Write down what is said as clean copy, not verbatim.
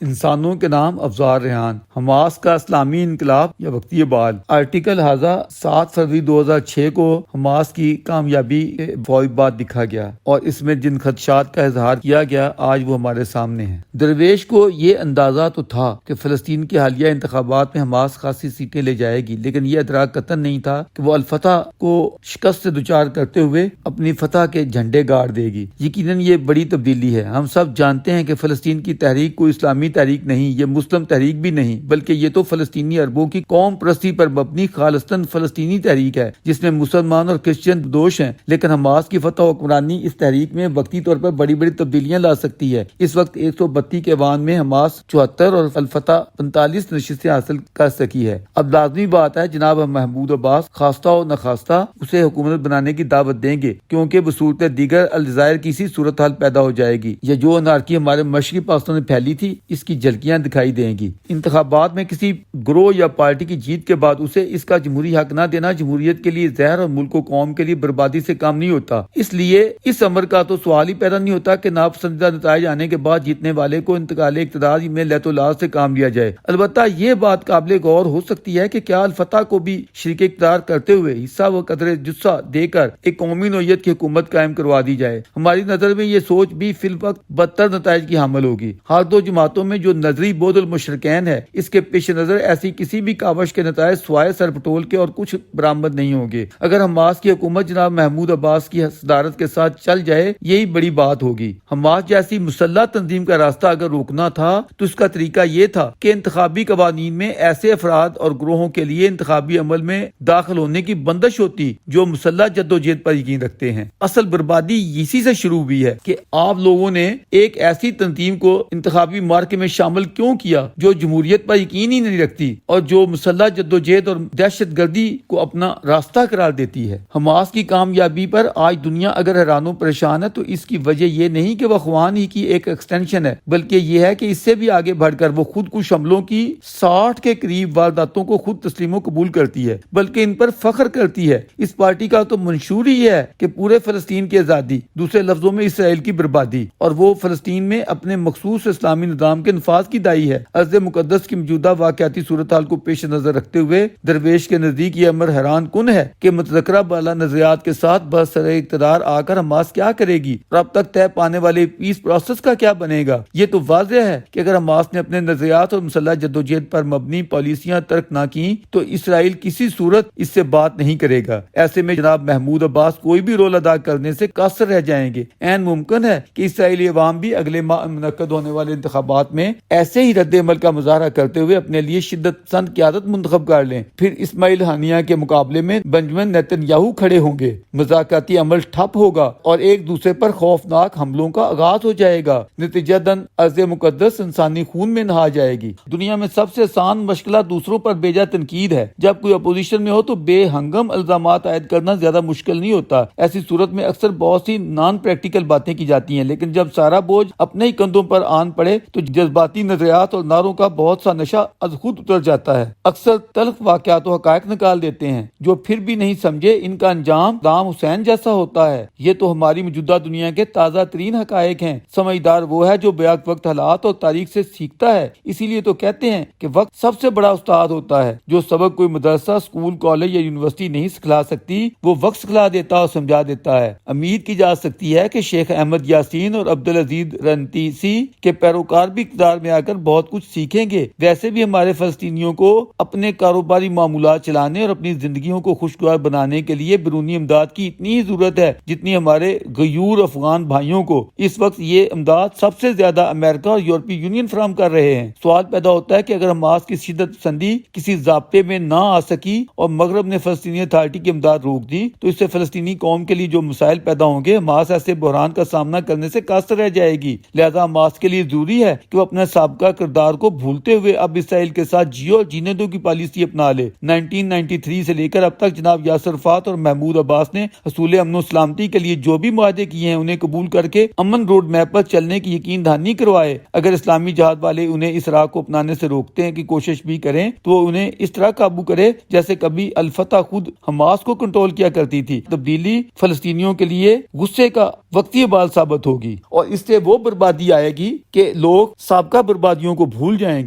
انسانوں کے نام افزار ریحان، حماس کا اسلامی انقلاب یا وقتی بال۔ آرٹیکل ہاضہ 7 فروری 2006 کو حماس کی کامیابی کے فوری بعد لکھا گیا اور اس میں جن خدشات کا اظہار کیا گیا آج وہ ہمارے سامنے ہیں۔ درویش کو یہ اندازہ تو تھا کہ فلسطین کے حالیہ انتخابات میں حماس خاصی سیٹیں لے جائے گی، لیکن یہ ادراک قطعاً نہیں تھا کہ وہ الفتح کو شکست سے دوچار کرتے ہوئے اپنی فتح کے جھنڈے گاڑ دے گی۔ یقیناً یہ بڑی تبدیلی ہے۔ ہم سب جانتے ہیں کہ فلسطین کی تحریک کوئی اسلامی تحریک نہیں، یہ مسلم تحریک بھی نہیں، بلکہ یہ تو فلسطینی عربوں کی قوم پرستی پر مبنی خالصتاً فلسطینی تحریک ہے جس میں مسلمان اور کرسچن دوش ہیں۔ لیکن حماس کی فتح و حکمرانی اس تحریک میں وقتی طور پر بڑی بڑی تبدیلیاں لا سکتی ہے۔ اس وقت 132 کے ایوان میں حماس 74 اور الفتح 45 نشستیں حاصل کر سکی ہے۔ اب لازمی بات ہے جناب محمود عباس خواستہ و نخواستہ اسے حکومت بنانے کی دعوت دیں گے، کیونکہ بصورت دیگر الجزائر کی سی صورتحال پیدا ہو جائے گی یا جو انارکی ہمارے مشرقی پاکستان میں پھیلی تھی اس کی جھلکیاں دکھائی دیں گی۔ انتخابات میں کسی گروہ یا پارٹی کی جیت کے بعد اسے اس کا جمہوری حق نہ دینا جمہوریت کے لیے زہر اور ملک و قوم کے لیے بربادی سے کم نہیں ہوتا۔ اس لیے اس امر کا تو سوال ہی پیدا نہیں ہوتا کہ ناپسندیدہ نتائج آنے کے بعد جیتنے والے کو انتقال اقتدار میں لیت و لاز سے کام لیا جائے۔ البتہ یہ بات قابل غور ہو سکتی ہے کہ کیا الفتح کو بھی شریک اقتدار کرتے ہوئے حصہ و قدر جثہ دے کر ایک قومی نوعیت کی حکومت قائم کروا دی جائے۔ ہماری نظر میں یہ سوچ بھی فی الوقت بدتر نتائج کی حامل ہوگی۔ ہر دو جماعتوں میں جو نظری بعد المشرکین ہے اس کے پیش نظر ایسی کسی بھی کاوش کے نتائج سوائے سر پٹول کے اور کچھ برآمد نہیں ہوں گے۔ اگر حماس کی حکومت جناب محمود عباس کی صدارت کے ساتھ چل جائے یہی بڑی بات ہوگی۔ حماس جیسی مسلح تنظیم کا راستہ اگر روکنا تھا تو اس کا طریقہ یہ تھا کہ انتخابی قوانین میں ایسے افراد اور گروہوں کے لیے انتخابی عمل میں داخل ہونے کی بندش ہوتی جو مسلح جدوجہد پر یقین رکھتے ہیں۔ اصل بربادی اسی سے شروع ہوئی ہے کہ آپ لوگوں نے ایک ایسی تنظیم کو انتخابی مارکے میں شامل کیوں کیا جو جمہوریت پر یقین ہی نہیں رکھتی اور جو مسلح جدوجہد اور دہشت گردی کو اپنا راستہ قرار دیتی ہے۔ حماس کی کامیابی پر آج دنیا اگر حیران و پریشان ہے تو اس کی وجہ یہ نہیں کہ وہ اخوان ہی کی ایک ایکسٹینشن ہے، بلکہ یہ ہے کہ اس سے بھی آگے بڑھ کر وہ خود کش حملوں کی 60 کے قریب وارداتوں کو خود تسلیم و قبول کرتی ہے، بلکہ ان پر فخر کرتی ہے۔ اس پارٹی کا تو منشور ہی ہے کہ پورے فلسطین کی آزادی، دوسرے لفظوں میں اسرائیل کی بربادی، اور وہ فلسطین میں اپنے مخصوص اسلامی نظام کے نفاذ کی دائی ہے۔ ارض مقدس کی موجودہ واقعاتی صورتحال کو پیش نظر رکھتے ہوئے درویش کے نزدیک یہ امر حیران کن ہے کہ متذکرہ بالا نظریات کے ساتھ برسر اقتدار آ کر حماس کیا کرے گی اور اب تک طے پانے والے پیس پروسیس کا کیا بنے گا۔ یہ تو واضح ہے کہ اگر حماس نے اپنے نظریات اور مسلح جدوجہد پر مبنی پالیسیاں ترک نہ کی تو اسرائیل کسی صورت اس سے بات نہیں کرے گا۔ ایسے میں جناب محمود عباس کوئی بھی رول ادا کرنے سے قاصر رہ جائیں گے۔ عین ممکن ہے کہ اسرائیلی عوام بھی اگلے ماہ منعقد ہونے والے انتخابات میں ایسے ہی رد عمل کا مظاہرہ کرتے ہوئے اپنے لیے شدت پسند قیادت منتخب کر لیں، پھر اسماعیل ہانیہ کے مقابلے میں بنجمن نیتن یاہو کھڑے ہوں گے، مذاکراتی عمل ٹھپ ہوگا اور ایک دوسرے پر خوفناک حملوں کا آغاز ہو جائے گا۔ نتیجتاً ارض مقدس انسانی خون میں نہا جائے گی۔ دنیا میں سب سے آسان مشغلہ دوسروں پر بیجا تنقید ہے۔ جب کوئی اپوزیشن میں ہو تو بے ہنگم الزامات عائد کرنا زیادہ مشکل نہیں ہوتا۔ ایسی صورت میں اکثر بہت سی نان پریکٹیکل باتیں کی جاتی ہیں، لیکن جب سارا بوجھ اپنے ہی کندھوں پر آن پڑے تو جذباتی نظریات اور نعروں کا بہت سا نشہ از خود اتر جاتا ہے۔ اکثر تلخ واقعات و حقائق نکال دیتے ہیں جو پھر بھی نہیں سمجھے ان کا انجام صدام حسین جیسا ہوتا ہے۔ یہ تو ہماری موجودہ دنیا کے تازہ ترین حقائق ہیں۔ سمجھدار وہ ہے جو بیک وقت حالات اور تاریخ سے سیکھتا ہے۔ اسی لیے تو کہتے ہیں کہ وقت سب سے بڑا استاد ہوتا ہے۔ جو سبق کوئی مدرسہ، اسکول، کالج یا یونیورسٹی نہیں سکھلا سکتی وہ وقت سکھلا دیتا اور سمجھا دیتا ہے۔ امید کی جا سکتی ہے کہ شیخ احمد یاسین اور عبدالعزیز رنتیسی کے پیروکار بھی اقتدار میں آ کر بہت کچھ سیکھیں گے۔ ویسے بھی ہمارے فلسطینیوں کو اپنے کاروباری معاملات چلانے اور اپنی زندگیوں کو خوشگوار بنانے کے لیے بیرونی امداد کی اتنی ہی ضرورت ہے جتنی ہمارے غیور افغان بھائیوں کو۔ اس وقت یہ امداد سب سے زیادہ امریکہ اور یورپی یونین فراہم کر رہے ہیں۔ سوال پیدا ہوتا ہے کہ اگر حماس کی شدت پسندی کسی ضابطے میں نہ آ سکی اور مغرب نے فلسطینی اتھارٹی کی امداد روک دی تو اس سے فلسطینی قوم کے لیے جو مسائل پیدا ہوں گے حماس ایسے بحران کا سامنا کرنے سے قاصر رہ جائے گی۔ لہذا حماس کے لیے ضروری ہے کہ وہ اپنے سابقہ کردار کو بھولتے ہوئے اب اسرائیل کے ساتھ جیو اور جینے دو کی پالیسی اپنا لے۔ 1993 سے لے کر اب تک جناب یاسر عرفات اور محمود عباس نے حصول امن و سلامتی کے لیے جو بھی معاہدے کیے ہیں انہیں قبول کر کے امن روڈ میپ پر چلنے کی یقین دہانی کروائے۔ اگر اسلامی جہاد والے انہیں اس راہ کو اپنانے سے روکتے ہیں کہ کوشش بھی کریں تو وہ انہیں اس طرح قابو کرے جیسے کبھی الفتح خود حماس کو کنٹرول کیا کرتی تھی۔ تبدیلی فلسطینیوں کے لیے غصے کا وقتی بال ثابت ہوگی اور اس سے وہ بربادی آئے گی کہ لوگ سابقہ بربادیوں کو بھول جائیں گے